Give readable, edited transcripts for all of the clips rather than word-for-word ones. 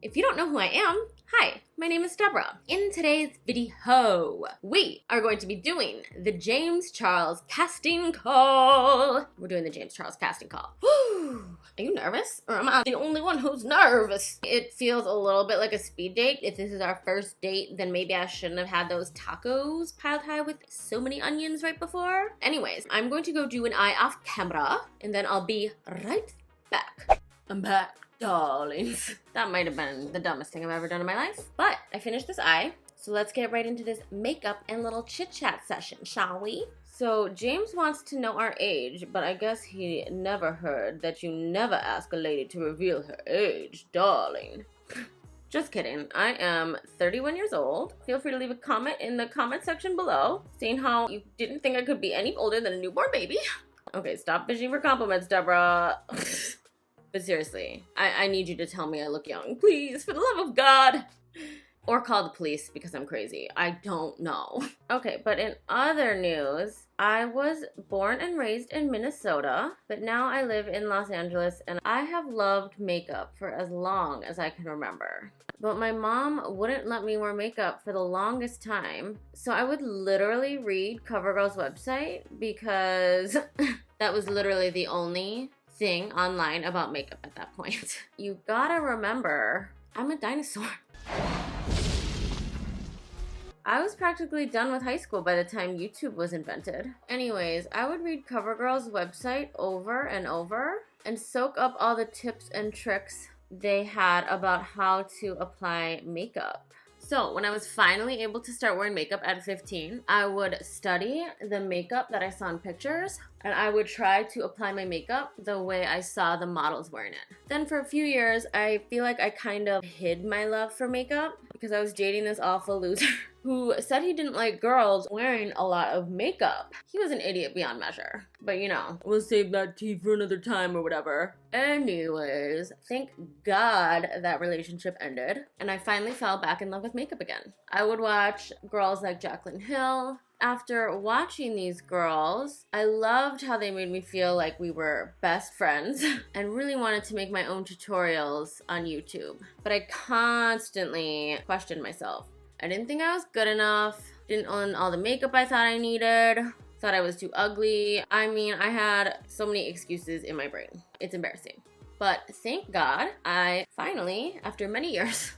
If you don't know who I am, hi, my name is Deborah. In today's video, we are going to be doing the James Charles casting call. We're doing the James Charles casting call. Whew. Are you nervous? Or am I the only one who's nervous? It feels a little bit like a speed date. If this is our first date, then maybe I shouldn't have had those tacos piled high with so many onions right before. Anyways, I'm going to go do an eye off camera, and then I'll be right back. I'm back, darlings. That might have been the dumbest thing I've ever done in my life, but I finished this eye, so let's get right into this makeup and little chit-chat session, shall we? So James wants to know our age, but I guess he never heard that you never ask a lady to reveal her age, darling. Just kidding. I am 31 years old. Feel free to leave a comment in the comment section below, saying how you didn't think I could be any older than a newborn baby. Okay, stop fishing for compliments, Deborah. But seriously, I need you to tell me I look young, please, for the love of God. Or call the police because I'm crazy. I don't know. Okay, but in other news, I was born and raised in Minnesota, but now I live in Los Angeles, and I have loved makeup for as long as I can remember. But my mom wouldn't let me wear makeup for the longest time, so I would literally read CoverGirl's website because that was literally the only thing online about makeup at that point. You gotta remember, I'm a dinosaur. I was practically done with high school by the time YouTube was invented. Anyways, I would read CoverGirl's website over and over and soak up all the tips and tricks they had about how to apply makeup. So when I was finally able to start wearing makeup at 15, I would study the makeup that I saw in pictures, and I would try to apply my makeup the way I saw the models wearing it. Then for a few years, I feel like I kind of hid my love for makeup because I was dating this awful loser who said he didn't like girls wearing a lot of makeup. He was an idiot beyond measure. But you know, we'll save that tea for another time or whatever. Anyways, thank God that relationship ended, and I finally fell back in love with makeup again. I would watch girls like Jaclyn Hill. After watching these girls, I loved how they made me feel like we were best friends and really wanted to make my own tutorials on YouTube. But I constantly questioned myself. I didn't think I was good enough, didn't own all the makeup I thought I needed, thought I was too ugly. I mean, I had so many excuses in my brain. It's embarrassing. But thank God, I finally, after many years,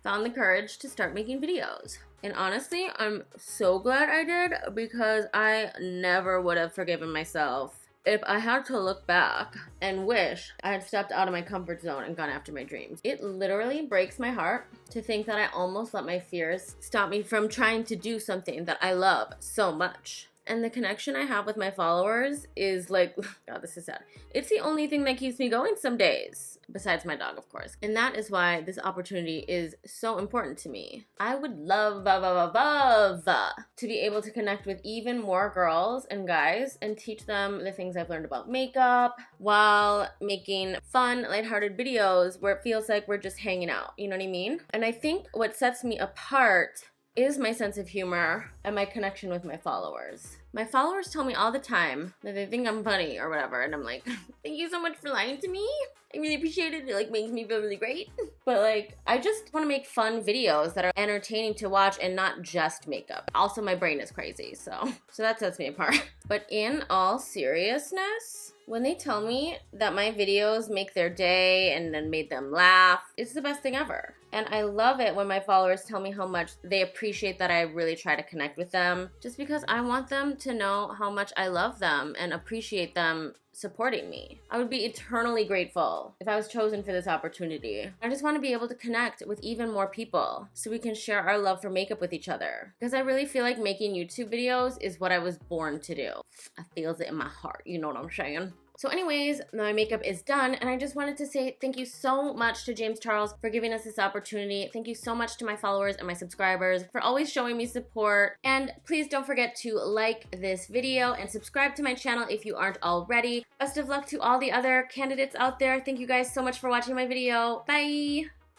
found the courage to start making videos. And honestly, I'm so glad I did because I never would have forgiven myself if I had to look back and wish I had stepped out of my comfort zone and gone after my dreams. It literally breaks my heart to think that I almost let my fears stop me from trying to do something that I love so much. And the connection I have with my followers is like, God, this is sad. It's the only thing that keeps me going some days, besides my dog, of course. And that is why this opportunity is so important to me. I would love to be able to connect with even more girls and guys and teach them the things I've learned about makeup while making fun, lighthearted videos where it feels like we're just hanging out. You know what I mean? And I think what sets me apart is my sense of humor and my connection with my followers. My followers tell me all the time that they think I'm funny or whatever, and I'm like, thank you so much for lying to me. I really appreciate it. It like makes me feel really great. But like, I just want to make fun videos that are entertaining to watch and not just makeup. Also, my brain is crazy, so that sets me apart. But in all seriousness, when they tell me that my videos make their day and then made them laugh, it's the best thing ever. And I love it when my followers tell me how much they appreciate that I really try to connect with them, just because I want them to know how much I love them and appreciate them supporting me. I would be eternally grateful if I was chosen for this opportunity. I just want to be able to connect with even more people so we can share our love for makeup with each other. Because I really feel like making YouTube videos is what I was born to do. I feels it in my heart, you know what I'm saying? So anyways, my makeup is done, and I just wanted to say thank you so much to James Charles for giving us this opportunity. Thank you so much to my followers and my subscribers for always showing me support. And please don't forget to like this video and subscribe to my channel if you aren't already. Best of luck to all the other candidates out there. Thank you guys so much for watching my video. Bye!